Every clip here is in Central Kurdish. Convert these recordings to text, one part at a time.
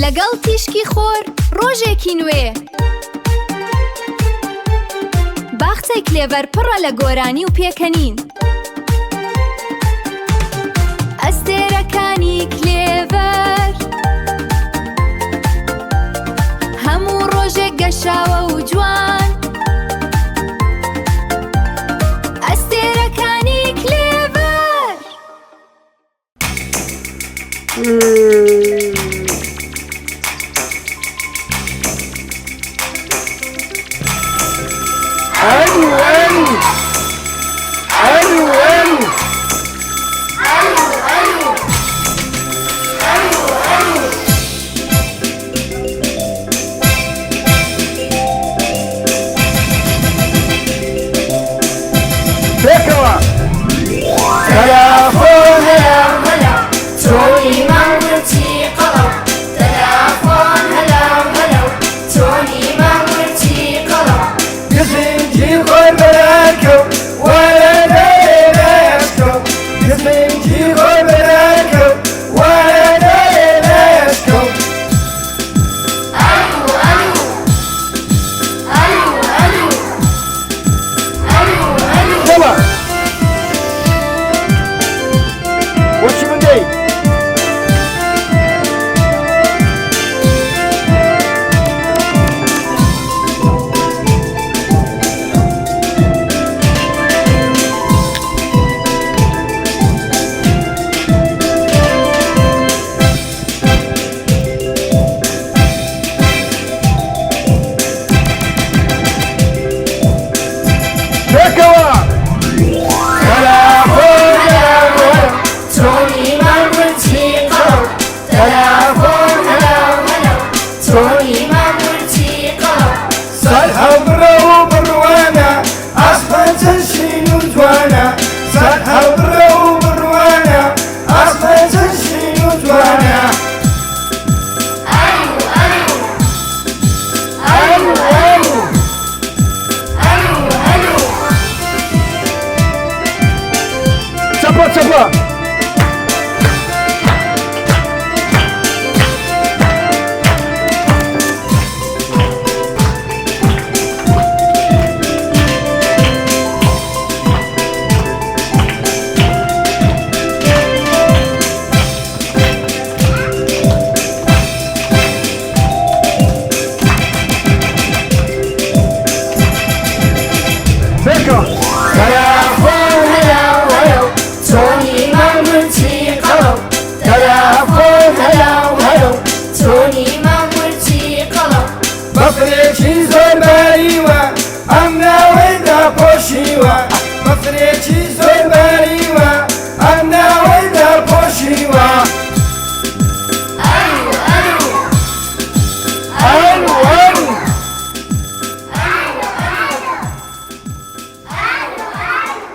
لەگەڵ تیشکی خۆر ڕۆژێکی نوێ. باخچەی کلێڤەر پڕە لە گۆرانی و پێکەنین. ئەستێرەکانی کلێڤەر هەموو ڕۆژێک گەشاوە و جوان. ئەستێرەکانی کلێڤەر.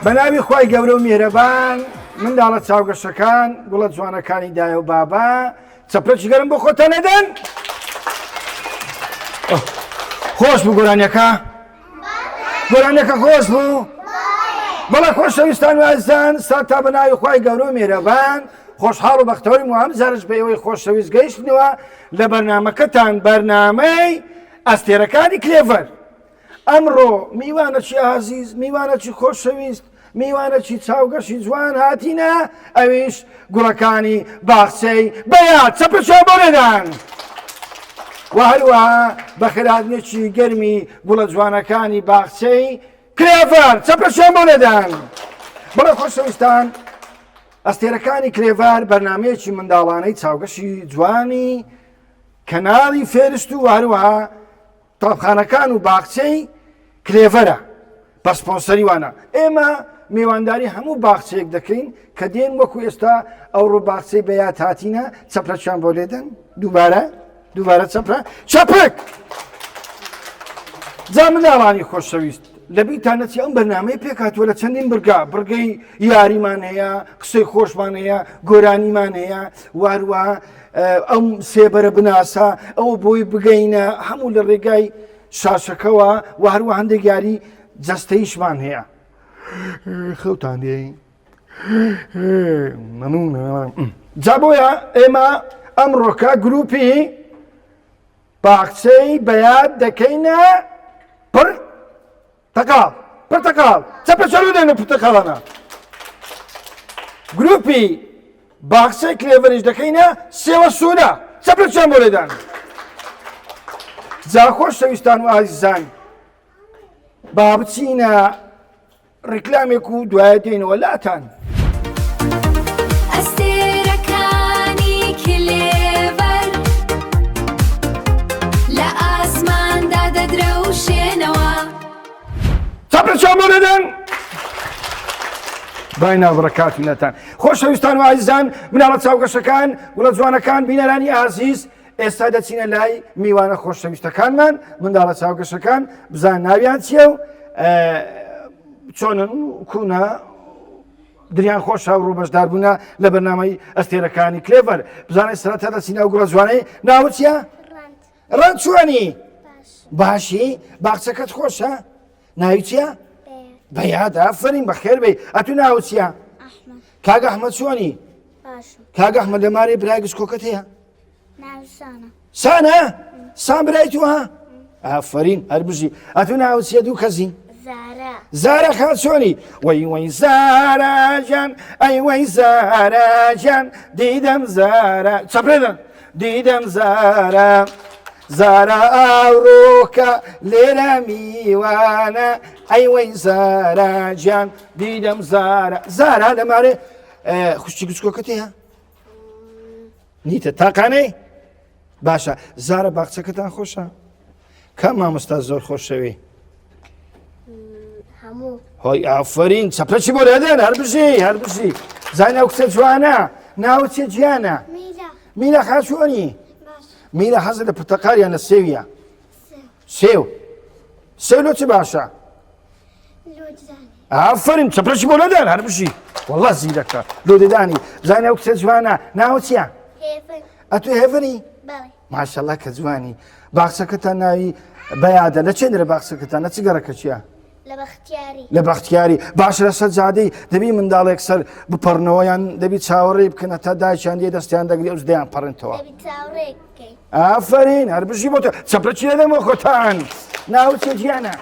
بەناوی خوای گەورە و میهرەبان، منداڵە چاوگەشەکان، گوڵە جوانەکانی دایە و بابا، چەپرەکی گەرم بۆ خۆتان نەدەن؟ خۆش بوو گۆرانیەکە؟ گۆرانیەکە خۆش بوو؟ بەڵێ خۆشەویستان و ئازیزان، ساتا بەناوی خوای گەورە و میهرەبان، خۆشحاڵ و بەختەوەریم و هەم جارش بە ئێوەی خۆشەویست گەیشتنەوە لە بەرنامەکەتان، بەرنامەی ئەستێرەکانی کلێڤەر. ئەمڕۆ میوانەکی ئازیز، میوانەکی خۆشەویست، میوانەکی چاوگەشی جوان هاتینە، ئەویش گوڵەکانی باخچەی بەیاد. چەپرەچۆ بۆ نەدان و هەروەها بەخێرهاتنێکی گەرمی گوڵە جوانەکانی باخچەی کلێڤەر. چەپرەچۆ بۆ نەدان. بەڵێ خۆشەویستان، ئەستێرەکانی کلێڤەر بەرنامەیەکی منداڵانەی چاوگەشی جوانی کەناڵی فێرست و هەروەها قوتابخانەکان و باخچەی کلێڤەرە بە سپۆنسەری وانە. ئێمە میوانداری هەموو باخچەیەک دەکەین کە دێن وەکو ئێستا ئەوڕۆ باخچەی بەیاد هاتینە. چەپرەچیان بۆ لێدەن. دووبارە چەپرە چەپرک. جا منداڵانی خۆشەویست، لەبیرتان نەچێ ئەم بەرنامەی پێکهاتووە لە چەندین بڕگەی یاریمان هەیە، قسەی خۆشمان هەیە، گۆرانیمان هەیە، واروە ئەم سێبەرە بناسە ئەوە بۆی بگەینە هەموو لە ڕێگای شاشەکەوە و هەروە هەندێک یاری جەستەیشمان هەیە. خەوتان دێ جا بۆیە ئێمە ئەمڕۆکە گروپی باخچەی بەیاد دەکەینە پرتەقاڵ چەپە چەلو دێنە پرتەقاڵانە گروپی باخچەی کلێڤەریش دەکەینە سێوە سوورە چەپە چەند بۆ لێدان جا خۆشەویستان و ئازیزان با بچینە ڕیکلامێک و دوایە دێنەوە لاتان ئەستێرەکانی کلێڤەر لە ئاسماندا دەدرەوشێنەوە چەپە چەند بۆ لێدان بای ناوڕەکاتونەتان خۆشەویستان و ئازیزان مناڵە چاوگەشەکان وڵە جوانەکان بینەرانی ئازیز ئێستا دەچینە لای میوانە خۆشەویستەکانمان منداڵە چاوگەشەکان بزان ناویان چییە و چۆنن کوونە دریان خۆشە و ڕووبەشدار بوونە لە بەرنامەی ئەستێرەکانی کلێڤەر بزانێت سەرەتا دەچینە و گوڵە جوانەی ناوت چییە؟ ڕەن چۆنی؟ باشی باخچەکەت خۆشە؟ ناوی چییە؟ بەیاد ئافرین بەخێر بێ ئەتو ناوت چییە؟ کاگە ئەحمەد چۆنی؟ کاگە ئەحمەد لەمارەی برای گچکۆکەت هەیە؟ سانە؟ سان برای تو ها؟ ئافرین هەر بژی ئەتو ناوت چییە دوو کەزی؟ زارە خات چۆنی؟ وەی زارە جان ئەی وەی زارە جان دیدەم زارە چەپرێدەن دیدەم زارە زارە ئاوڕۆکە لێرە میوانە ئەی وەی زارە جان دیدەم زارە لەمارێ خوشتی گچکۆکەت هەیە؟ نیتە تاقانەی؟ باشە زارە باخچەکەتان خۆشە؟ کام مامۆستا زۆر خۆشەوی؟ هۆی ئافرین چەپرەکی بۆ لێدێن هەر بژی زانە ئەو کچە جوانە ناوت چیە گیانە؟ میرە خات چۆنی؟ میرە حەزت لە پرتەقاڵیان لە سێویە؟ سێو لۆ چ باشە؟ ئافرین چەپرەکی بۆ لێدێن هەر بژی وەڵڵا زیرەکە لۆ دەدانی زانە ئەو کچە جوانە ناوت چییە؟ ئەتو هێڤنی؟ ماشەڵڵا کە جوانی باخچەکەتان ناوی بەیادە لە چێنرە باخچەکەتان لە چ گەڕەکە چییە؟ لە بەختیاری باش لە سەجادەی دەبی منداڵێک سەر بپەڕنەوەیان دەبی چاوەڕێ بکەنە تا دایچیان دێ دەستیان دەگری ئەوش دەیان پەڕنتەوە ئافرین هەر بژی بۆ تۆ چەپرەکی لەدەمە خۆتان ناوت چێ گیانە؟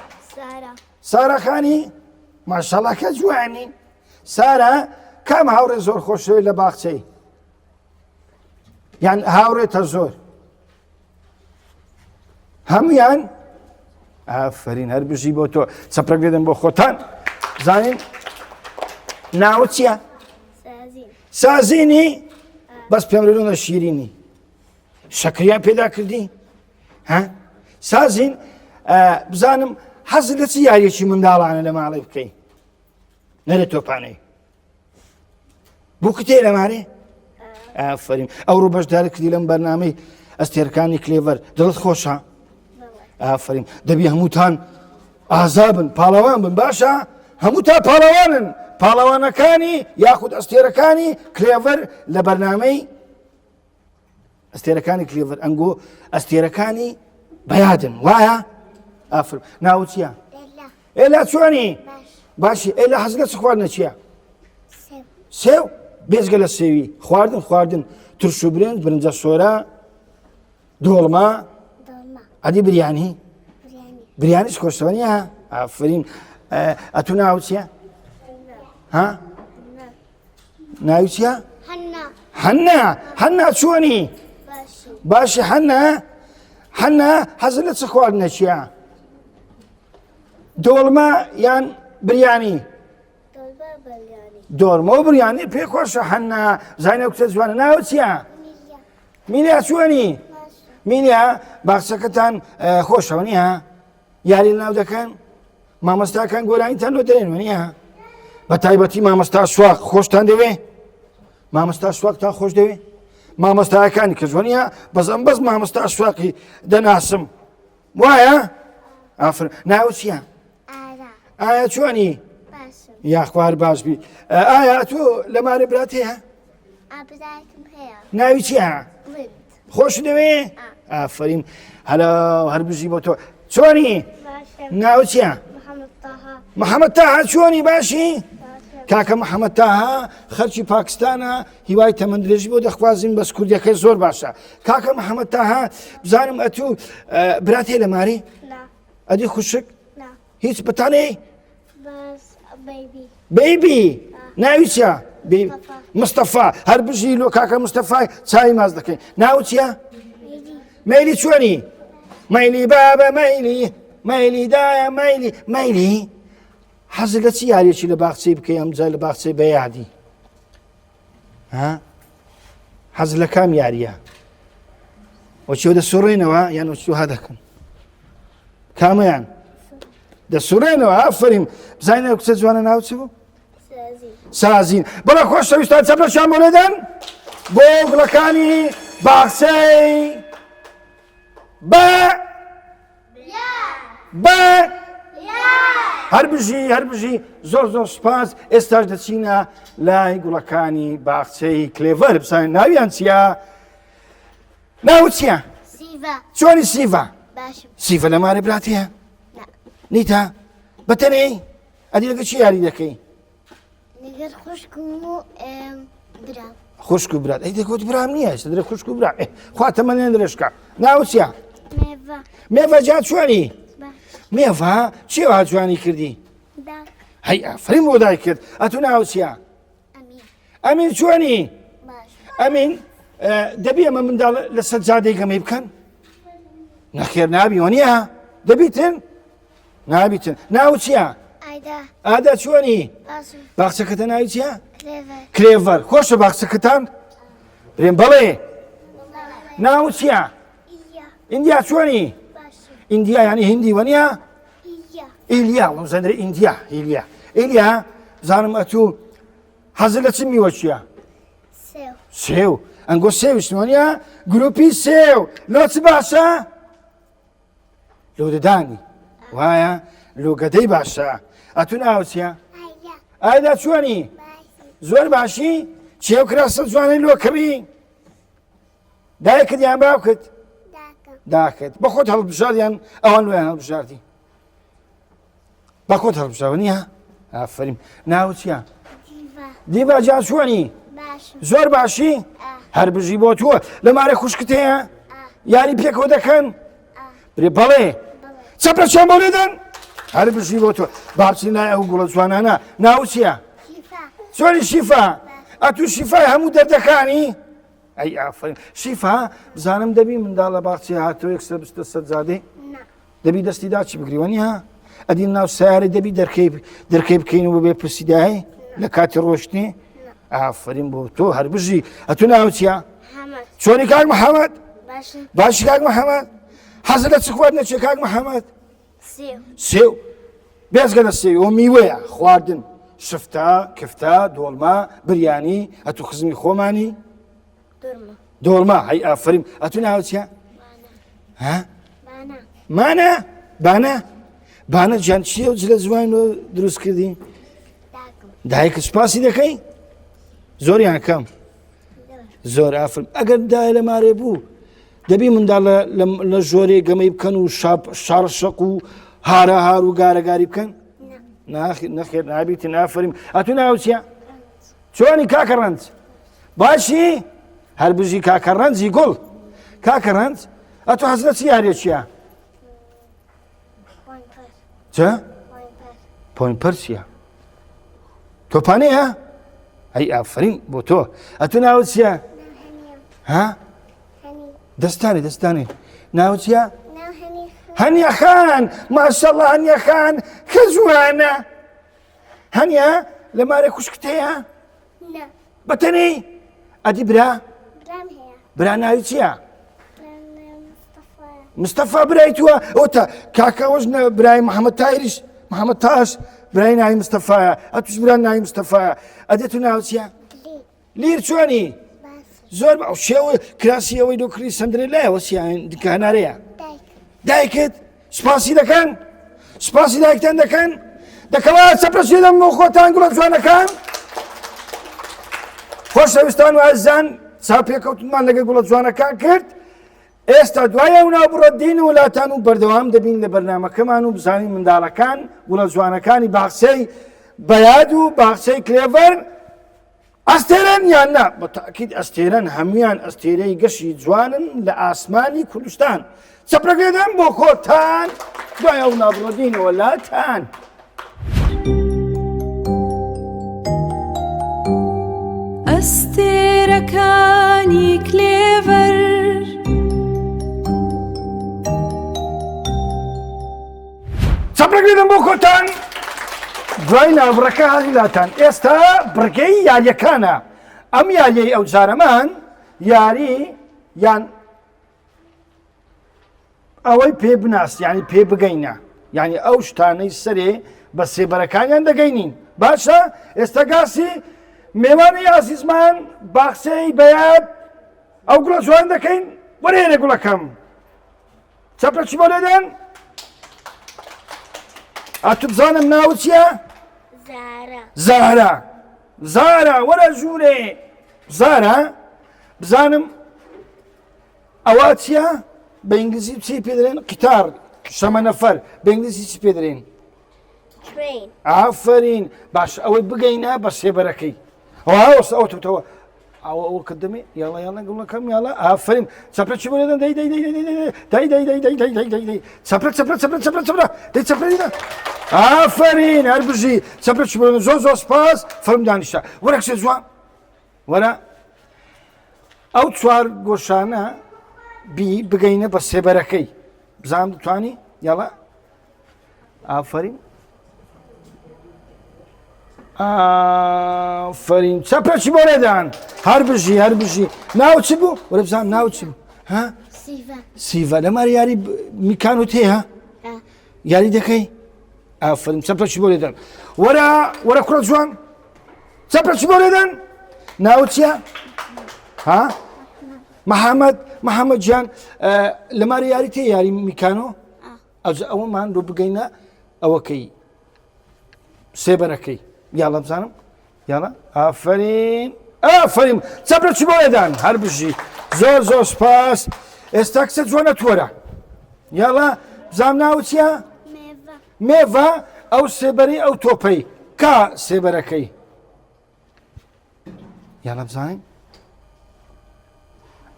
سارەخانی ماشەڵڵا کە جوانی سارە کام هاوڕێ زۆر خۆشەوی لە باخچەی یان هاوڕێتە زۆر هەمویان ئافرین هەر بژی بۆ تۆ چەپرەک لێدەن بۆ خۆتان زانین ناوت چییە؟ سازینی؟ بەس پێم لێرۆنە شیرینی شەکریان پێدا کردی؟ سازین بزانم حەزت لە چ یاریەکی منداڵانە لە ماڵێ بکەی نەرێت تۆپانەی بۆ کتێ لەمارێ؟ ئافرین ئەو ڕووبەشدارە کردی لەم بەرنامەی ئەستێرەکانی کلێڤەر دڵت خۆشە؟ ئافرین دەبی هەمووتان ئازابن پاڵەوان بن باشە هەمووتان پاڵەوانن پاڵەوانەکانی یاخود ئەستێرەکانی کلێڤەر لە بەرنامەی ئەستێرەکانی کلێڤەر ئەنگۆ ئەستێرەکانی بەیادن وایە؟ ئافرین ناوت چییە؟ ئێلا چۆنی؟ باشی ئێلا حەزت لە چ خواردنە چییە؟ سێو بێزگە لە سێوی خواردن ترش و برنج برنجە سۆرە دۆڵما ئەدی بریانی؟ بریانیش خۆشەوە نییە؟ ئافرین ئەتو ناوت چییە؟ ناوی چییە؟ هەننا چۆنی؟ باشی هەننا حەزت لە چ خواردنە چییە؟ دۆڵما یان بریانی؟ دۆڵما و بریانی پێ خۆشە هەننا زانە ئەو کچە جوانە ناوت چییە؟ میلیا چۆنی؟ میلیا باخچەکەتان خۆشەوە نییە؟ یاری لە ناو دەکەن؟ مامۆستاکان گۆرانیتان لۆ دەرێنوە نییە؟ بە تایبەتی مامۆستا سواق خۆشتان دەوێ؟ مامۆستا سواقتان خۆش دەوێ؟ مامۆستایەکانی کە جوان نییە بەس مامۆستا سواقی دەناسم وایە؟ ئافرین ناوت چییە؟ ئایا چۆنی؟ یاخوار باش بی ئایا تۆ لەمارە برات هەیە؟ ناوی چییە؟ خۆش دەوێ؟ ئافرین هەر بژی بۆ تۆ چۆنی؟ ناوت چییە؟ محەممەد تاها چۆنی باشی؟ کاکە محەممەد تاها خەرکی پاکستانە هیوای تەمەندرێژی بۆ دەخوازیم بەس کوردیەکەی زۆر باشە کاکە محەممەد تاها بزانم ئەتوو براتێ لە ماری ئەدی خوشک هیچ بەتانەی بیبی ناوی چیە مستەفا هەر بژی لۆ کاکە مستەفای چای ماز دەکەین ناو چیە مەیلی چۆنی مەیلی بابە مەیلی دایە مەیلی حەزت لە چی یاریەکی لە باخچەی بکەی ئەمجا لە باخچەی بە یادی حەزت لە کام یاریە وەچی دەسوڕێنەوە یان وەچی ها دەکەن کامەیان دەسوڕێنەوە ئافرین بزانینە کچە جوانە ناو چ بوو سازین بەڵێ خۆشەویستان چەپەرشان بۆ لێدەن بۆ گوڵەکانی باخچەی هەر بژی زۆر سوپاس ئێستاش دەچینە لای گوڵەکانی باخچەی کلێڤەر بزانین ناویان چییە ناو چییە چۆنی سیڤە لە مارە براتیە نیتە بەتەنەی ئەدی لەگە چی یاری دەکەی خوشک و برات ئەی دەگوت برام نییە ئێستا درێ خوشک و برا خوا تەمەنێن درێژکە ناو چییە مێڤە جا چۆنی مێڤە چێوە جوانی کردی هەی ئافرین بۆ دای کرد ئەتو ناو چییە ئەمین چۆنی ئەمین دەبی ئەمە منداڵ لە سەجادەی گەمەی بکەن نەخێر نابی وەنیە دەبیتن نابیتن ناو چییە ئادا چۆنی باخچەکەتە ناوی چییە کلێڤەر خۆشە باخچەکەتان برێن بەڵێ ناو چییە ئیندیا چۆنی ئیندیا یانی هیندی وەنیە ئیلیا وەزەندرە ئیلیا زانم ئەتوو حەزت لە چ میوە چییە سێو ئەنگۆ سێویست وەنیە گروپی سێو لۆ چ باشە لۆ ددانی وایە لۆ گەدەی باشە ئەتوو ناو چییە ئایدا چۆنی زۆر باشی چێو کراسە جوانەی لۆ کڕی دایکت یان باوکت داکەت بە خۆت هەڵبژاردیان ئەوان لۆیان هەڵبژاردی بە خۆت هەڵبژاوە نییە ئافرین ناو چییە دیڤا جا چۆنی زۆر باشی هەر بژی بۆ تۆ لە مارە خوشکت هەیە یاری پێکەوە دەکەن برێ بەڵێ چەپرەچیان بۆ لێدەن هەر بژی بۆ تۆ بابچی لای ئەو گوڵە جوانانە ناو چییە چۆنی شیفا ئەتوو شیفای هەموو دەردەکانی ئەی ئافرین شیفا بزانم دەبی منداڵ لە باخچی هاتۆ یەکسەر بستە سەجادەی دەبی دەستی چی بگریوە نیە ئەدی ناو سیارە دەبی دەرکەی بکەینەوە بێ پرسیدایی لە کاتی ڕۆشتنی ئافرین بۆ تۆ هەر بژی ئەتوو ناو چییە چۆنی کاک محەممەد باشی کاک محەممەد حەزت لە چ خواردنە چێ کاک محەممەد سێو بێزگە لە سێو ئەو میوەیە خواردن شفتە کفتە دۆڵما بریانی ئەتوو خزمی خۆمانی دۆڵما هەی ئافرین ئەتوو ناو چییە بانە جان چییە و جلە جوان دروست کردی دایکت سوپاسی دەکەی زۆریان کەم زۆر ئافرین ئەگەر دایە لە مارێ بوو دەبی منداڵ لە ژۆرێ گەمەی بکەن و شاڕشەق و هارە هار و گارەگاری بکەن نەخێر نابیتی ئافرین ئەتوو ناو چییە چۆنی کاکە ڕەنج باشی هەر بژی کاکە ڕەنجی گوڵ کاکە ڕەنج ئەتوو حەزت لە چ یاریە چییە چە پۆینپەر چییە تۆپانەیە ئەی ئافرین بۆ تۆ ئەتوو ناوت چییە دەستانی ناو چییە هەنیە خان ماشەڵڵا هەنیە خان کە جوانە هەنیە لە مارە خوشکت هەیە بەتەنەی ئەدی برا ناوی چییە مستەفا برای تووە ئەوتە کاکەوەش برای محەممەد تایریش محەممەد تاش برای ناوی مستەفایە ئەتوش برا ناوی مستەفایە ئەدێت و ناو چییە لیر چۆنی زۆر شێوە کراسی ئەوەی دۆکری سندرێ لایەوە سییان دیکە هەنارەیە دایکت سوپاسی دەکەن سوپاسی دایکتان دەکەن دەکەوە چەپرەچێدەم بۆ خۆتان گوڵە جوانەکان خۆشەویستان و ئازیزان چاپێکەوتمان لەگە گوڵە جوانەکان کرد ئێستا دوایە و ناوبڕۆدین وڵاتان و بەردەوام دەبین لە بەرنامەکەمان و بزانین منداڵەکان گوڵە جوانەکانی باخچەی بەیاد و باخچەی کلێڤەر ئەستێرەن یان نا؟ بەتاکید ئەستێرەن، هەمویان ئەستێرەی گەشی جوانن لە ئاسمانی کوردستان. چەپرەک لێدەم بۆ خۆتان، دوای ئەو نابڕۆدینەوە لاتان. ئەستێرەکانی کلێڤەر چەپرەک لێدەم بۆ خۆتان، دوای نابڕەکە هەڵاتان. ئێستا بڕگەی یاریەکانە. ئەم یاریەی ئەو جارەمان یاری یان ئەوەی پێ بناست، یعنی پێ بگەینە، یعنی ئەو شتانەی سەرێ بە سێبەرەکانیان دەگەینین. باشە؟ ئێستا گاسی میوانی عزیزمان باخچەی بەیاد ئەو گوڵە جوان دەکەین. وەرێنە گوڵەکەم. چەپرەکی بۆ لێدەن؟ ئەتو بزانم ناو چییە؟ زارا. زارا وەرە ژوورێ. زارا بزانم ئەوە چییە؟ بە ئینگلیزی چی پێدرێن؟ قیتار، شەمەنەفەر. بە ئینگلیزی چی پێدرێن؟ ئافرین. باش ئەوەی بگەینە بە سێبەرەکەی. ئەوەوەستەوەتەوە ئەوە کردمی یاڵە یاڵە گوڵەکەم یاڵە ئافرین. چەپرەکی بۆ لێدەن. چەپرە چەپرە چەپرە چەپرە چەپرە دەی چەپرە دیدە. ئافرین هەر بژی. چەپرەکی بۆ لێدەن. زۆر زۆر سپاس. فەرم دانیشتە. وەرە کچێ جوان وەرە ئەو چوار گۆشانە بی بگەینە بە سێبەرەکەی. بزانم دەتوانی؟ یاڵە ئافرین. ئافرین. چەپرەکی بۆ لێدان. هەر بژی هەر بژی. ناو چی بوو؟ وەرە بزانم ناو چی بوو؟ سیڤە. لەماری یاری میکانۆت هەیە؟ یاری دەکەی؟ ئافرین. چەپرەکی بۆ لێدان. وەرە کوڕە جوان. چەپرەکی بۆ لێدان. ناو چییە؟ محەممەد گیان. لەماری یاری تێ یاری میکانۆ؟ ئەوەمان بۆ بگەینە ئەوەکەی سێبەرەکەی. یاڵە بزانم یاڵە ئافرین. ئافرین. چەپرەکی بۆ لێدان. هەر بژی. زۆر زۆر سپاس. ئێستا کچە جوانە تۆرە. یاڵە بزانم ناو چییە؟ مێڤە. ئەو سێبەری ئەو تۆپەی کا سێبەرەکەی. یاڵە بزانین.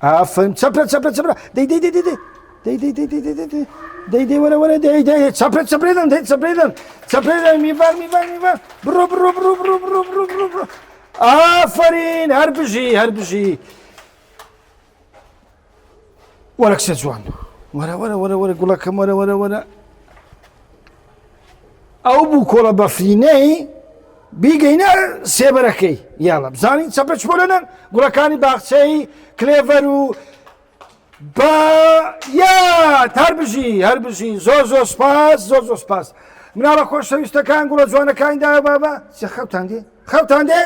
ئافرین. چەپرە چەپرە چەپرە دەی وەرە وەرە دەی چەپرە چەپرێدەن دەی چەپرێدەن چەپرێدەن میڤار میڤار میڤار بڕۆ بڕۆ بڕۆ بڕۆ بڕۆ بڕۆ بڕۆ بڕۆ. ئافرین هەر بژی هەر بژی. وەرە کچە جوان وەرە وەرە وەرە وەرە گوڵەکەم وەرە وەرە وەرە. ئەو بوو کۆڵە بەفرینەی بیگەینە سێبەرەکەی. یاڵە بزانین چەپرەکی بۆ لێدەن. گوڵەکانی باخچەی کلێڤەر و بەیاد هەر بژی هەر بژی. زۆر زۆر سپاس زۆر زۆر سپاس. مناڵە خۆشەویستەکان گوڵە جوانەکانی دایە بابە چ خەوتان دێ؟ خەوتان دێ؟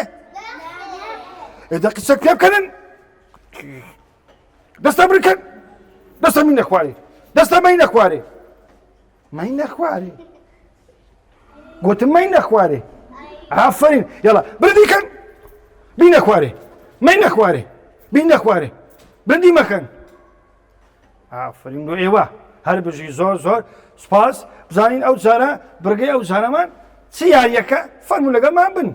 ئێدە قسە پێ بکەن. دەستە بڕکەن. دەستە من نەخوارێ. دەستە مەی نەخوارێ. مەی نەخوارێ. گوتم مەی نەخوارێ. ئافرین. یاڵە بردیکەن. بی نەخوارێ. مەی نەخوارێ. بی نەخوارێ. بردی مەکەن. ئافرین بۆ ئێوە هەر بژی. زۆر زۆر سپاس. بزانین ئەو جارە بڕگەی ئەو جارەمان چی یاریەکە؟ فەرموو لەگەڵمان بن.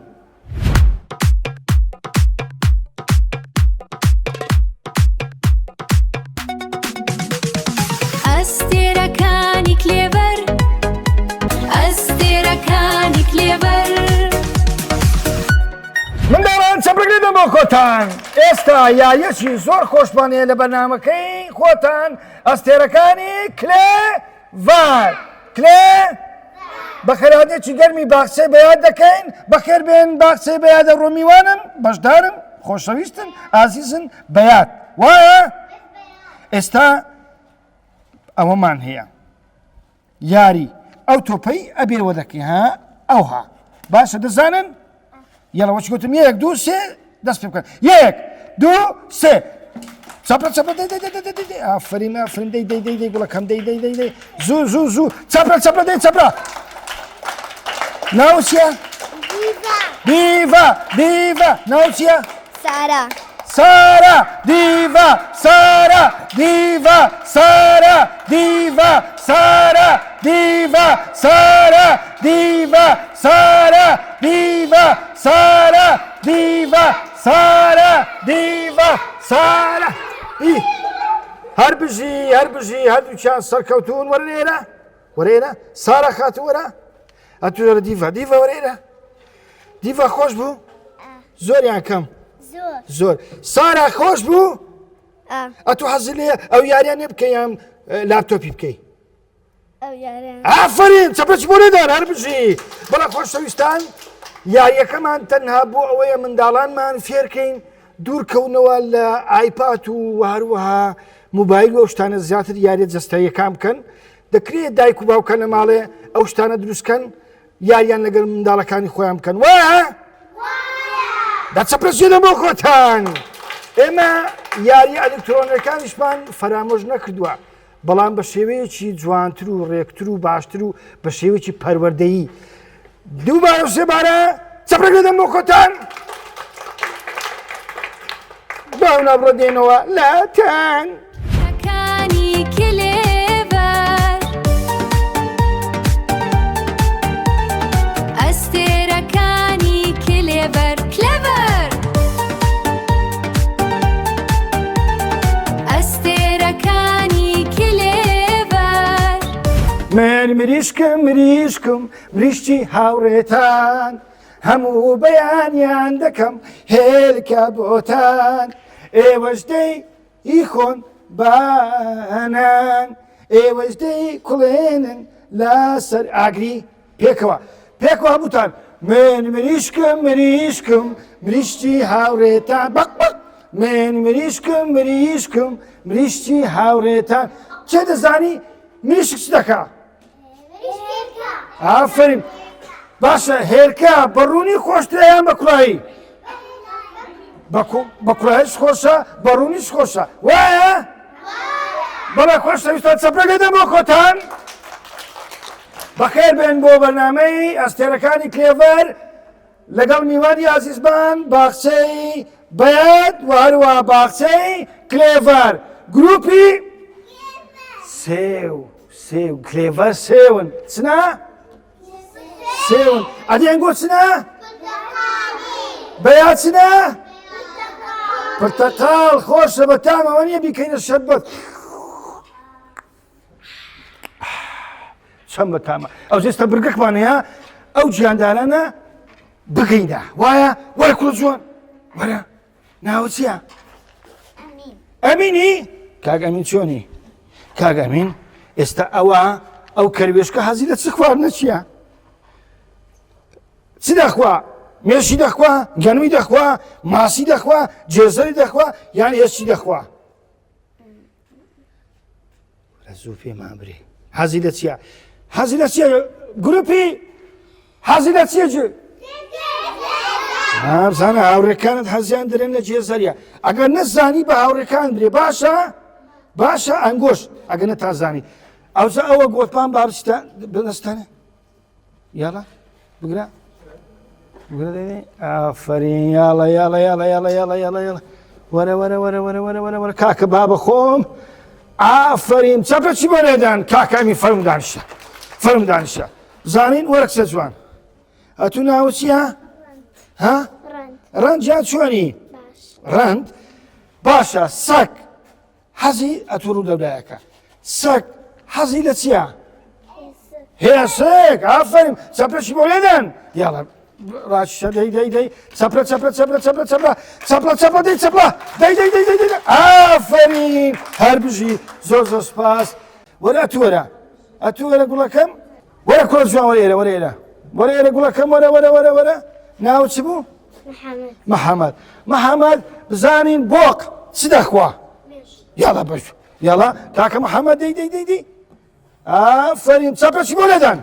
ئەستێرەکانی کلێڤەر ئەستێرەکانی کلێڤەر. منداڵان چەپرەک لێدەن بۆ خۆتان. ئێستا یاریەکی زۆر خۆشمانەیە لە بەرنامەکەی خۆتان. ئەستێرەکانی کلێڤەر. بە خێراتێکی گەرمی باخچەی بەیاد دەکەین. بەخێربێن باخچەی بەیادە ڕۆمیوانن بەشدارن خۆشەویستن ئازیزن بەیاد. وایە؟ ئێستا ئەوەمان هەیە یاری ئەو تۆپەی ئەبێەوە دەکەی. ئەوها باشە دەزانن؟ یاڵە وەچ گوتم یەک دوو سێ دەست پێ بکەن. یەک دوو سێ. چەپرە چەپرە ئافرین ئافرین دەی گوڵەکەم دەی زوو زوو زوو. چەپرە چەپرە دەی چەپرە. ناو چییە؟ دیڤە. دیڤە. ناو چییە؟ سارا. سارا. دیڤە. سارا. دیڤە. سارا. دیڤە. سارا. دیڤە. سارا. دیڤە. سارا. دیڤە سارە دیڤە سارە دیڤە سارە هەر بژی هەردووچیان سەرکەوتون وەرێرە سارە خاتو وەرە ئەتوێرە دیڤە وەرێرە دیڤە خۆش بوو زۆریان کەم زۆر سارە خۆش بوو ئەتو حەزی لێ ئەو یاریان لێ بکەیان لاپتۆپی بکەی ئافرین چەپەچ بۆ نەدان هەر بژی بەڵێ خۆشەویستان یاریەکەمان تەنها بۆ ئەوەیە منداڵانمان فێرکەین دوورکەونەوە لە ئایپات و هەروەها موبایل و ئەو شتانە زیاتر یاریە جەستەییەکان بکەن دەکرێت دایک و باوکە لە ماڵێ ئەو شتانە دروستکەن یاریان لەگەڵ منداڵەکانی خۆیان بکەن وایە دەچەپرسیدە بۆ خۆتان ئێمە یاری ئەلکترۆنەکانیشمان فەرامۆژ نەکردووە بەڵام بە شێوەیەکی جوانتر و ڕێکتر و باشتر و بە شێوەیەکی پەروەردەیی دووبارە و سێبارە چەپرەکەدەم بۆ خۆتان باو نابڕە دێنەوە لاتان كاني كليفر أستيرا كاني كليفر كليفر أستيرا كاني كليفر من مریشکم مریشتی هاوڕێتان هەموو بەیانیان دەکەم هێلکە بۆتان ئێوەش دەی ئیخۆن بانان ئێوەش دەی کوڵێنن لەسەر ئاگری پێکەوە هەمووتان من مریشکم مریشتی هاوڕێتان من مریشکم مریشتی هاوڕێتان چێ دەزانی مریشک چ دەکا ئافرین باشە هێرکە بەڕوونی خۆشترە یان بە کوڕایی بە کوڕاییش خۆشە بەڕوونیش خۆشە وایە بەڵێ خۆشەویستان چەپرەکەدەم بۆ خۆتان بەخێر بێن بۆ بەرنامەی ئەستێرەکانی کلێڤەر لەگەڵ میوانی عەزیزمان باخچەی بەیەت و هەروەها باخچەی کلێڤەر گروپی سێو کلێڤەر سێون چنا سێون ئەدیانگۆ چنا بەیات چنا پرتەقاڵ خۆشە بە تامەوە نییە بیکەینە شەربەت چەند بە تامە ئەو جێستە برگەکمان هەیە ئەو گیاندارانە بگەینە وایە وەرە کوڕە جوان وەرە ناوە چییە ئەمینی کاک ئەمین چۆنی کاک ئەمین ئێستا ئەو کەروێشکە حەزی لە چ خواردنە چییە چی دەخوا مێشی دەخوا گەنمی دەخوا ماسی دەخوا جێزەری دەخوا یان هێچی دەخوا زوو پێمان برێ حەزی لە چییە حەزی لە چییە گروپی حەزی لە چییە جێ بزانە هاوڕێکانت حەزیان دەرێن لە جێزەریە ئەگەر نەزانی بە هاوڕێکان برێ باشە ئەنگۆش ئەگەر نەتازانی ئەوجا ئەوە گۆتمان بابچتە بەدەستانە یاڵە بگرە ئافرین یاڵە وەرە کاکە بابە خۆم ئافرین چەپە چی بۆ لێدان کاکامی فەرم دانیشە زانین وەرە کچە جوان ئەتوو ناوە چییە ڕەند جان چۆنی ڕەند باشە سەگ حەزی ئەتوو ڕوو دەولایەکە سەگ حەزی لە چییە هێسێک ئافرین چەپەشی بۆ لێدان یاڵە ڕاشە دەی چەپرە دەی ئافرین هەر بژی زۆر سپاس وەرە ئەتووەرە گوڵەکەم وەرە کۆر جوان وەرێرە گوڵەکەم وەرە ناو چ بوو محەممەد بزانین بۆق چ دەخوا یاڵە بەش یاڵە کاکە محەممەد دەی ئافرین چەپەچی بۆ لێدان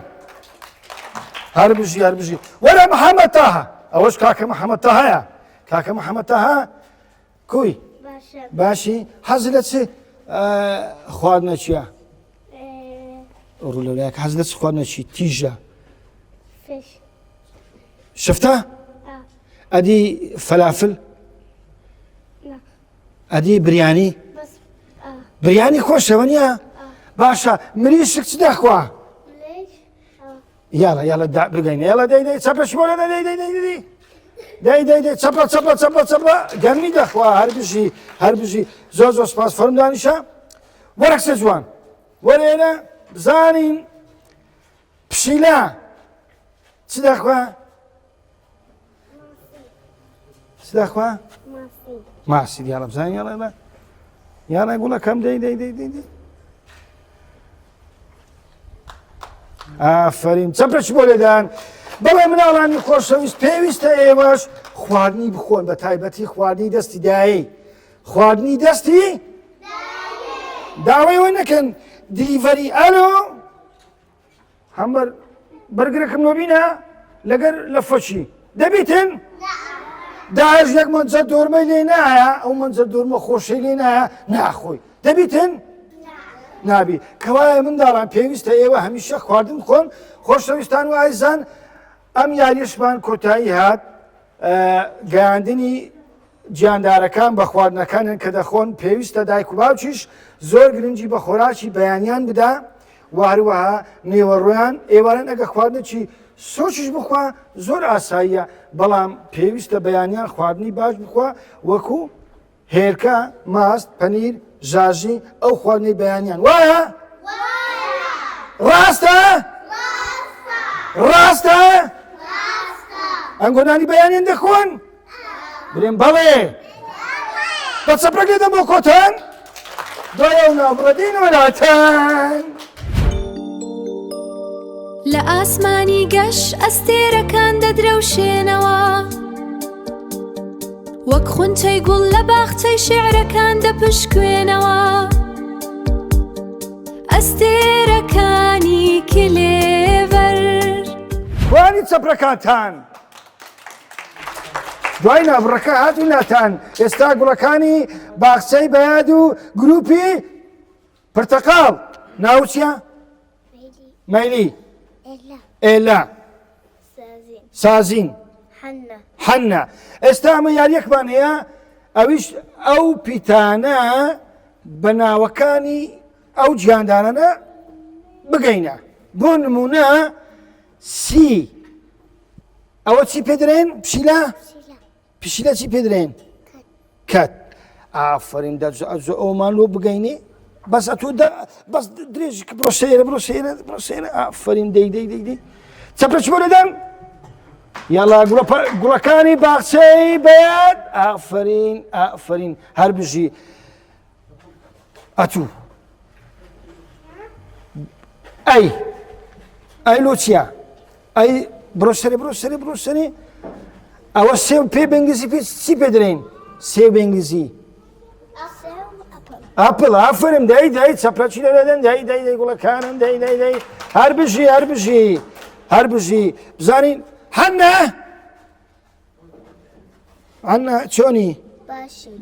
هەر بژی وەرە محەممەد تاها ئەوەش کاکە محەممەد تاهەیە کاکە محەممەد تاها کوی باشی حەزی لە چ خواردنە چییە ڕوو لەولایەکە حەز لە چ خواردنەچی تیژە شفتە ئەدی فەلافل ئەدی بریانی خۆشەوە نییە باشە مریشک چ دەخوا يلا دا بقينا يلا داي صبر شويه داي صبر قرني دخوا هربجي زوز سپاس فرم دانشا ورقس جوان ورينا زانين بشيلا چی دخوا ماسي يلا بزان يلا يقول لك كم داي ئافرین چەپرەش بۆ لێدان بەڵێ مناڵانی خۆشەویست پێویستە ئێوەش خواردنی بخۆن بە تایبەتی خواردنی دەستی دایی خواردنی دەستی داوای وە نەکەن دیلیڤەری ئەلۆ هەمبەر بەرگرەکەم نۆبینە لەگەر لە فۆچی دەبیتن داعش یەک مەنجە دۆرمەی لێ نایە ئەو مەنجە دۆرمە خۆشەی لێ نایە ناخۆی دەبیتن نابی کەوایە منداڵان پێویستە ئێوە هەمیشە خواردن بخۆن خۆشەویستان و ئایزان ئەم یاریشمان کۆتایی هات گەیاندنی گیاندارەکان بە خواردنەکانن کە دەخۆن پێویستە دایک و باوکیش زۆر گرنگی بە خۆراکی بەیانیان بدا و هەروەها نێوەڕۆیان ئێواران ئەگە خواردنێکی سۆچیش بخوا زۆر ئاساییە بەڵام پێویستە بەیانیان خواردنی باش بخوا وەکو هێرکە ماست پەنیر ژاژی ئەو خواردنەی بەیانیان وایە ڕاستە ئەنگۆنانی بەیانیان دەخۆن برێن بەڵێ بە چەپرەک لێدەم بۆ کۆتان دوایە و ناوبڕەدین وەلاتان لە ئاسمانی گەش ئەستێرەکان دەدرەوشێنەوە وەک خونچەی گوڵ لە باخچەی شێعرەکان دەپشکوێنەوە ئەستێرەکانی کلێڤەر وانی چەپرەکانتان دوای نابڕەکە هاتووناتان ئێستا گوڵەکانی باخچەی بەیاد و گروپی پرتەقاڵ ناوچیە مەیلی ئێلا سازین حەنە ئێستا ئەمە یاریەکمان هەیە ئەویش ئەو پیتانە بە ناوەکانی ئەو گیاندارانە بگەینە بۆ نمونە سی ئەوە چی پێدرێن پشیلە چی پێدرێن کەت ئافرین ئەومان لۆ بگەینێ بەس ئەتۆ بەس درێژ بڕۆ سێرە ئافرین دەی چەپرە چ بۆ لێدەم یاڵا گوڵەکانی باخچەی بەیاد ئافرین هەر بژی ئەتوو ئەی لۆ چییە ئەی بڕۆ سەرێ ئەوە سێو پێ بەنگلیزی پێ چی پێدرێن سێو بەنگلیزی ئاپڵ ئافرم دای چەپرەچی لەدەن دای گوڵەکانم دای هەر بژی بزانین هەنە چۆنی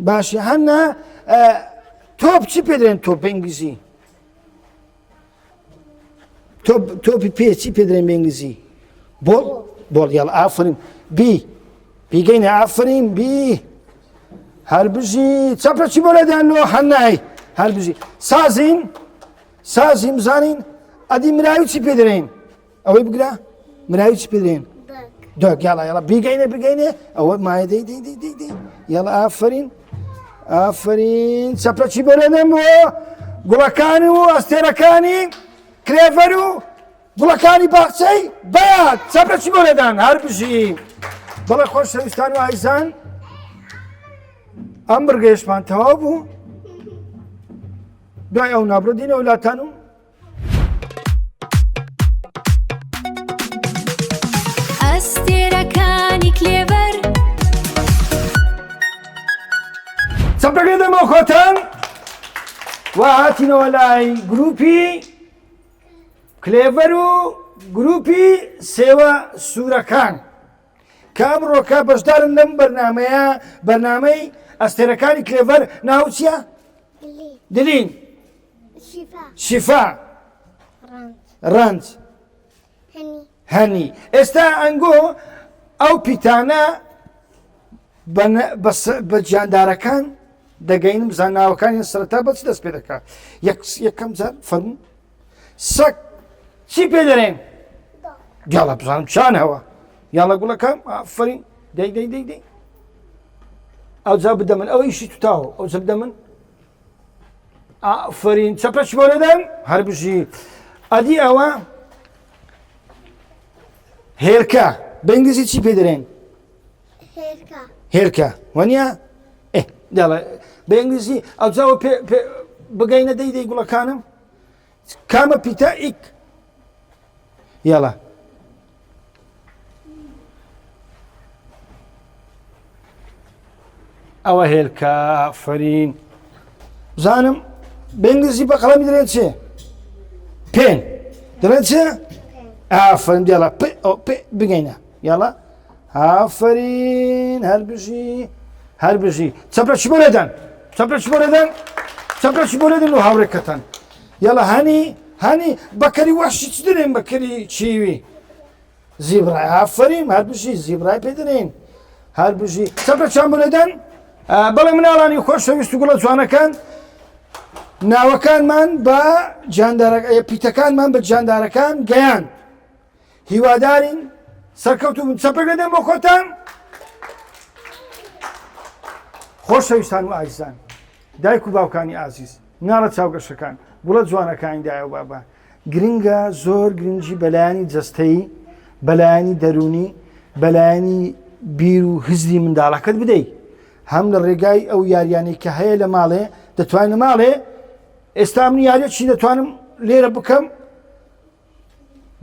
باشی هەنە تۆپ چی پێدرێن تۆپ بەنگلیزی تۆپی پێ چی پێدرێن بەنگلیزی بۆڵ یاڵ ئافرین بیگەینە ئافرین هەر بژی چەپرە چی بۆ لەدەن لۆ هەنای هەر بژی سازین بزانین ئەدی مراوی چی پێدرێن ئەوەی بگرە مراوی چی پێدرێن دۆک یاڵا بیگەینە ئەوە مایە دەی یاڵا ئافرین چەپرە چی بۆ لەدەن بۆ گوڵەکانی و ئەستێرەکانی کلێڤەر و گوڵەکانی باخچەی بەیاد چەپرە چی بۆ لێدان هەر بژی بەڵێ خۆشەویستان و ئایزان ئەم بڕگەیەشمان تەواو بوو دوای ئەو نابڕدینە وڵاتان و ئەستێرەکانی کلێڤەر چەپرەک لێدەم بۆ خۆتان و هاتینەوە لای گروپی کلێڤەر و گروپی سێوە سوورەکان کە ئەمڕۆکە بەشدارن لەم بەرنامەی ئەستێرەکانی کلێڤەر ناو چییە؟ دلین شیفا ڕەنج هەنی ئێستا ئەنگۆ ئەو پیتانە بە گیاندارەکان دەگەین بزان ناوەکانی سەرەتا بە چ دەست پێ دەکات یەکەم جار فەرموو سەگ چی پێدەرێن يلا بزانم شان هوا يلا قول لك آفرین دەی ئەو جا بدە من ئەوە ئیشی توتاوە ئەو جا بدە من ئافرین چەپەش بۆ دەدەم هەر بژی ئەدی ئەوە هێرکە بە ئینگلیزی چی پێ دەرێن هێرکە وانە دەڵێ بە ئینگلیزی ئەو جاوە بگەینە دەی گوڵەکانم کامە پیتە ئیک یاڵە ئەوە هێرکە ئافرین زانم بە ئینگلیزی بە قەڵەمی دەرێت چێ پێن دەڵێت چێ ئافرین دیاڵە پێ بگەینە یاڵە ئافرین هەر بژی چەپرەچی بۆ لێدەن چەپرەچی بۆ لێدەن و هاوڕێکەتەن یاڵە هەنی بەکەری واشی چ دەرێن بەکەری چیوی زیبرای ئافرین هەر بژی زیبرای پێ دەرێن هەر بژی چەپرەچیان بۆ لێدەن بەڵێ مناڵانی خۆشەویست و گوڵە جوانەکان ناوەکانمان بە پیتەکانمان بە جاندارەکان گەیان هیوادارین سەرکەوتو بن چەپێک لەدەن بۆ خۆتان خۆشەویستان و ئازیزان دایک و باوکانی ئازیز مناڵە چاوگەشەکان گوڵە جوانەکانی دایە و بابا گرنگە زۆر گرنگی بەلایانی جەستەیی بەلایانی دەرونی بەلایانی بیر و هزری منداڵەکەت بدەیت هەم لە ڕێگای ئەو یاریانەی کە هەیە لە ماڵێ دەتوانە ماڵێ ئێستا من یاریە چی دەتوانم لێرە بکەم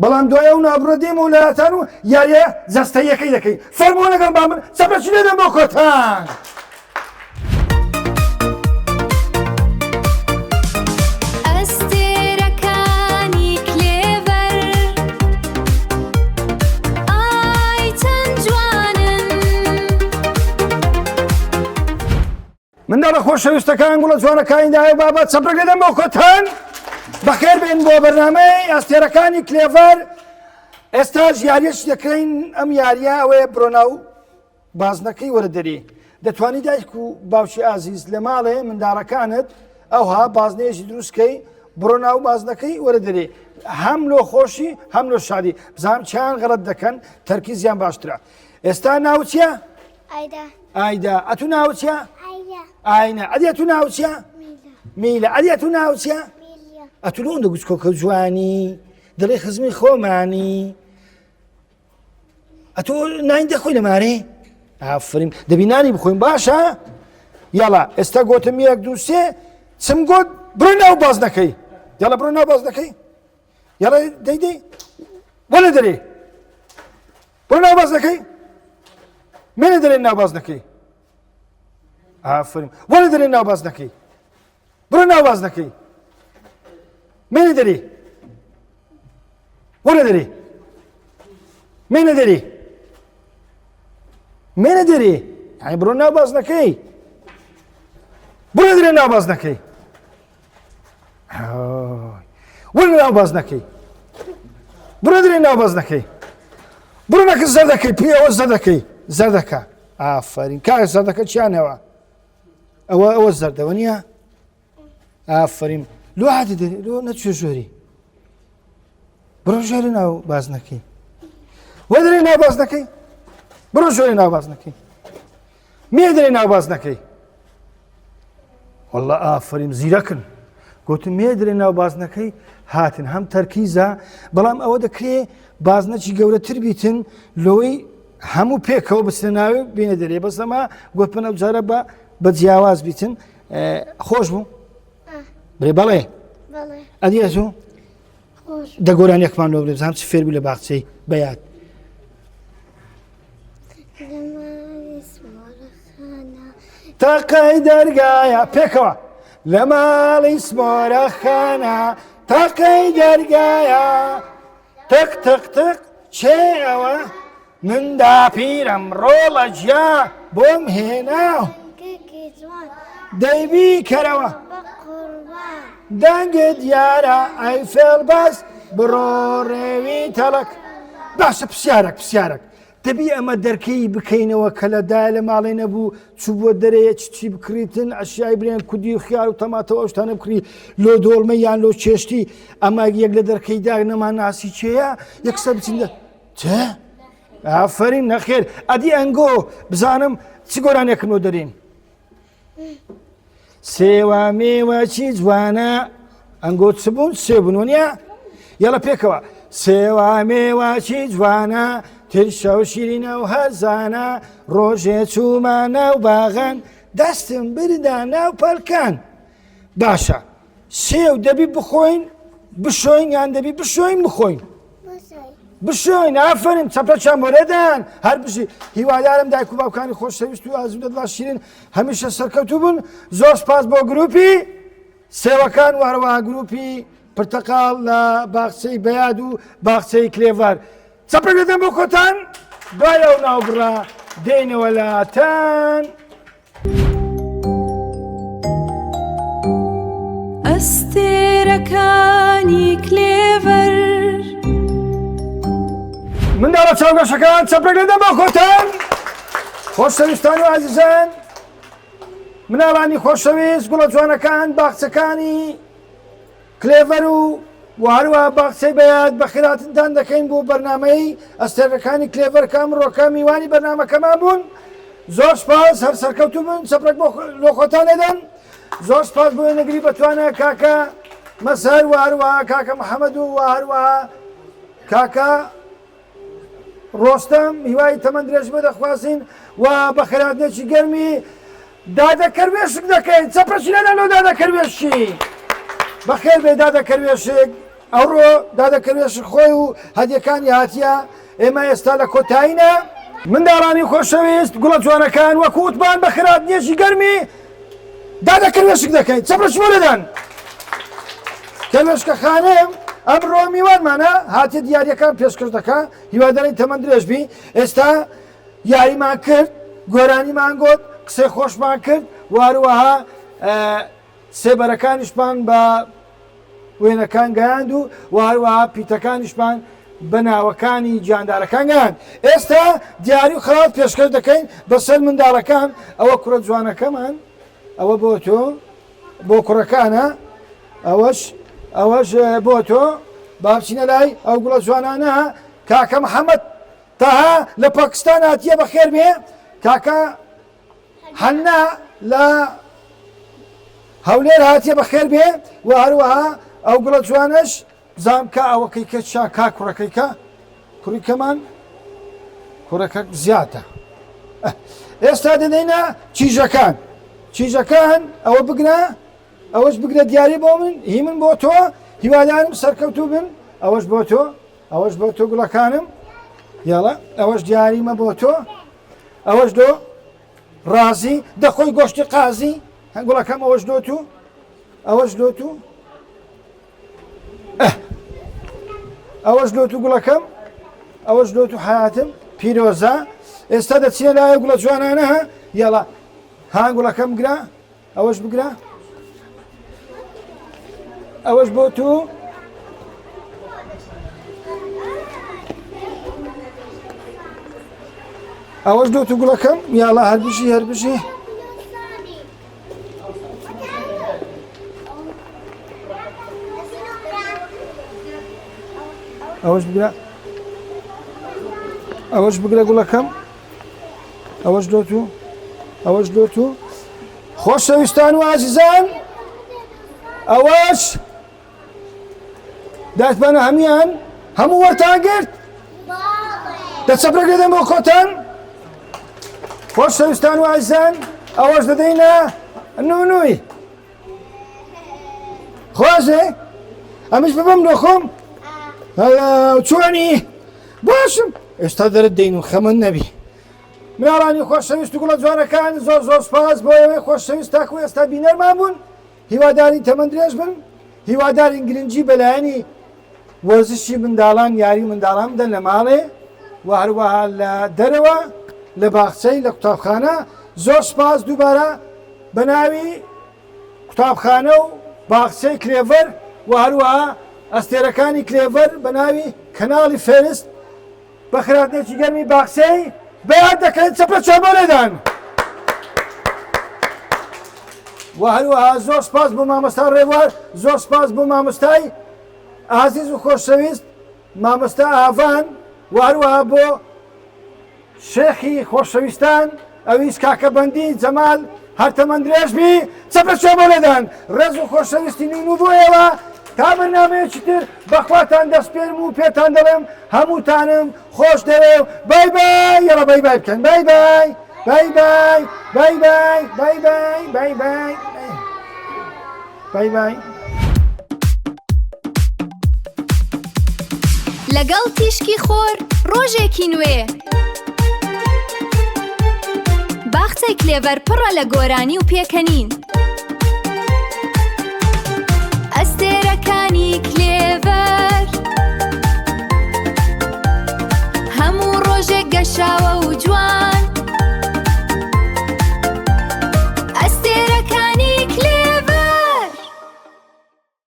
بەڵام دوایە و نابڕە دێمە و لەلاتان و یاریە جەستەیەکەی دەکەین فەرمۆ لەگەڵ با من چەپرەچی لێدەم بۆ کۆتان منداڵە خۆشەویستەکان گوڵە جوانەکانی دایە و بابا چەپرەک لێدەم بۆ کۆتان بەخێر بێن بۆ بەرنامەی ئەستێرەکانی کلێڤەر ئێستاش یاریەش دەکەین ئەم یاریە ئەوەیە بڕۆناو بازنەکەی وەردەری دەتوانی دایک و باوکی ئازیز لە ماڵێ منداڵەکانت ئەوها بازنەیەشی دروستکەی بڕۆناو بازنەکەی وەردەری هەم لۆ خۆشی هەم لۆ شادی بزانم چیان غەڵەت دەکەن تەرکیزیان باشترە ئێستا ناو چییە؟ ئایدا ئەتو ناو چییە؟ ئاینە ئەدی تو ناو چییە؟ میلە ئەدی تو ناو چییە؟ ئەتو لۆ دەگوت کۆکە جوانی دڵی خزمی خۆمانی ئەتۆ ناین دەخۆی لەمارێ ئافرین دەبینانی بخۆین باشە یاڵا ئێستا گۆتم یەک دوو سێ چم گۆت بڕۆ ناو بازنەکەی یاڵا بڕۆ ناو بازنەکەی یاڵا دەی وەرە دەرێ بڕۆ ناو بازنەکەی مێنە دەرێن ناو بازنەکەی ئافرین وەرە دەرێن ناو بازنەکەی بڕۆ ناو بازنەکەی مێنە دەرێ وەرە دەرێ مێنە دەرێ مێنە دەرێ یعنی بڕۆ ناو بازنەکەی بڕۆ دەرێ ناو بازنەکەی وەرە ناو بازنەکەی بڕۆ دەرێ ناو بازنەکەی بڕۆ نەکە زەردەکەی پێوە زەردەکەی زەردەکە ئافرین کاکە زەردەکە چیانەوە ئەوە زەردەوە نییە ئافرین لۆ عادی دەرێ لۆ نەچوە ژۆری بڕۆ ژۆرە ناو بازنەکەی وە دەرێ ناو بازنەکەی بڕۆ ژۆرە ناو بازنەکەی مێ دەرێ ناو بازنەکەی وەڵڵا ئافرین زیرەکن گوتم مێ دەرێ ناو بازنەکەی هاتن هەم تەرکیزە بەڵام ئەوە دەکرێ بازنەکی گەورەتر بیتن لەوەی هەموو پێکەوە بچنە ناوێ بینە دەرێ بەس ئەمە گوتپنە جارە بە جیاواز بیتن خۆش بوو برێ بەڵێ ئەدیە تۆ دەگۆرانیەکمان لۆ بڵێ بزانم چ فێربوو لە باخچەی بەیاد تەقەی دەرگایە پێکەوە لە ماڵی سمۆرەخانە تەقەی دەرگایە تق تق تق چێ ئەوە مندا پیرم ڕۆڵە جیا بۆم هێناو دەیبی کەرەوە دەنگت یارە ئەیفێڵ بەس بڕۆ ڕێوی تەڵک باشە پرسیارێک دەبی ئەمە دەرکەی بکەینەوە کە لەدای لە ماڵی نەبوو چوو بۆ دەرەیە چی بکریتن ئەشیای برێن کودی و خیار و تەماتەوە ئەوشتانە بکری لۆ دۆڵمە یان لۆ چێشتی ئەمە یەک لە دەرکەیدا نەمان ناسی چێە یەکسەر بچین چه؟ ئافرین نەخێر ئەدی ئەنگۆ بزانم چ گۆرانێکم دەرین سێوا مێوەچی جوانە ئەنگۆ چ بوون سێ بوون وانە یاڵە پێکەوە سێوا مێوەچی جوانە ترشە و شیرینە و هەرزانە ڕۆژێ چوومە ناو باغان دەستم بردا ناو پەلکان باشە سێو دەبی بخۆین بشۆین یان دەبی بشۆین بخۆین بشۆین ئافرین چەپە چەمۆرەدان هەر بژی هیوادارم دایک و باوکانی خۆشەویست و ئازوو دەدڵا شیرین هەمیشە سەرکەوتوو بوون زۆر سپاس بۆ گروپی سێوەکان و هەروەها گروپی پرتەقاڵ لە باخچەی بەیاد و باخچەی کلێڤەر چەپێک دەدەم بۆ کۆتان دوایە و ناوبڕا دێنەوە لاتان ئەستێرەکانی کلێڤەر منداڵە چاوگەشەکان چەپێک دەدەم بۆ کۆتان خۆشەویستان و عەزیزان مناڵانی خۆشەویست گوڵە جوانەکان باخچەکانی کلێڤەر و هەروە باخچەی بەیاد بەخێراتتان دەکەین بۆ بەرنامەی ئەستێرەکانی کلێڤەر کامڕۆکە میوانی بەرنامەکەمان بوون زۆر سپاس هەر سەرکەوتوو بوون چەپێک بۆ خۆتان دەدەن زۆر سپاس بۆ وێنەگری بەتوانە کاکە مەسەر و هەروەها کاکە محەممەد و هەروەها کاکە ڕۆستەم هیوای تەمەند درێژ بە دەخوازین و بە خێراتنێکی گەرمی دادەکەروێشک دەکەین چەپەشی لەدەن لەو دادەکەروێشی بەخێر بێ دادەکەروێشک ئەوڕۆ دادەکەروێشک خۆی و هەدیەکانی هاتیە ئێمە ئێستا لە کۆتایینە منداڵانی خۆشەویست گوڵە جوانەکان وەکو وتمان بە خێراتنێکی گەرمی دادەکەروێشک دەکەین چەپەش بۆ لەدەن کەروێشکە خانەم ئەمڕۆ میوانمانە هاتی دیاریەکان پێشکەش دەکا هیوادارین تەمەند درێژ بی ئێستا یاریمان کرد گۆرانیمان گوت قسەی خۆشمان کرد و هەروەها سێبەرەکانیشمان بە وێنەکان گەیاند و هەروەها پیتەکانیشمان بە ناوەکانی گیاندارەکان گەیاند ئێستا دیاری و خەڵات پێشکەش دەکەین بەسەر منداڵەکان ئەوە کوڕە جوانەکەمان ئەوە بۆ تۆ بۆ کوڕەکانە ئەوەش بۆ تۆ بابچینە لای ئەو گوڵە جوانانە کاکە محەممەد تاها لە پاکستان هاتیە بەخێر بێ کاکە هەنا لە هەولێر هاتیە بەخێر بێ و هەروەها ئەو گوڵە جوانش زانکە ئەوەکەیکە چا کا کوڕەکەیکە کوڕیکەمان کوڕەکە زیاتە ئێستا دەدەینە چیژەکان ئەوە بگرە ئەوەش بگرە دیاری بۆ من هی من بۆ تۆ هیوادارم سەرکەوتوو بن ئەوەش بۆ تۆ گوڵەکانم یاڵە ئەوەش دیاریمە بۆ تۆ ئەوەش دۆ ڕازی دەخۆی گۆشتی قازی هەنگوڵەکەم ئەوەش دۆت و ئەوەش دۆت و گوڵەکەم ئەوەش دۆت و حیاتم پیرۆزە ئێستا دەچینە لایە گوڵە جوانانە یاڵە هانگوڵەکەم گرە ئەوەش بگرە ئەوەش بۆ تو ئەوەش دۆ تو گوڵەکەم یاڵە هەربژی ئەوەش بگرە گوڵەکەم ئەوەش دۆ تو خۆشەویستان و عەزیزان ئەوەش دەتبانە هەمیان هەموو وەرتان گرت دەچەپرێک دەدەم بۆ کۆتان خۆشەویستان و عەزیزان ئەوەش دەدەینە نونووی خۆشێ ئەمش ببم دۆخۆم چوانی باشم ئێستا دەرت دەین و خەمن نەبی مناڵانی خۆشەویست و گوڵە جوانەکان زۆر سپاس بۆ ئێوەی خۆشەویست تاکو ئێستا بینەرمان بوون هیواداری تەمەند درێژ بن هیواداری گرنگی بەلایەنی وەرزشی منداڵان یاری منداڵان بدەن لە ماڵێ و هەروەها لە دەرەوە لە باخچەی لە قوتابخانە زۆر سپاس دووبارە بە ناوی قوتابخانە و باخچەی کلێڤەر و هەروەها ئەستێرەکانی کلێڤەر بە ناوی کەناڵی فێرست بە خێراتنێکی گەرمی باخچەی بەیاد دەکەین چەپە چۆبە لێدان و هەروەها زۆر سپاس بۆ مامۆستا ڕێبوار زۆر سپاس بۆ مامۆستای ئازیز و خۆشەویست مامۆستا ئاڤان وهروەها بۆ شێخی خۆشەویستان ئەویست کاکە بەندی جەمال هەرتەمەند درێژبی چەپە چێ بۆ لەدەن ڕێز و خۆشەویستی نین و بۆیەوە تا بەرنامەیەکی تر بەخواتان دەست پێرم و پێتان دەڵێم هەمووتانم خۆش دەوێ و بای بای یەڵە بای بای بکەن بای بای بای بای بای بای بای بای بای بای بای لەگەڵ تیشکی خۆر ڕۆژێکی نوێ باخچەی کلێڤەر پڕە لە گۆرانی و پێکەنین ئەستێرەکانی کلێڤەر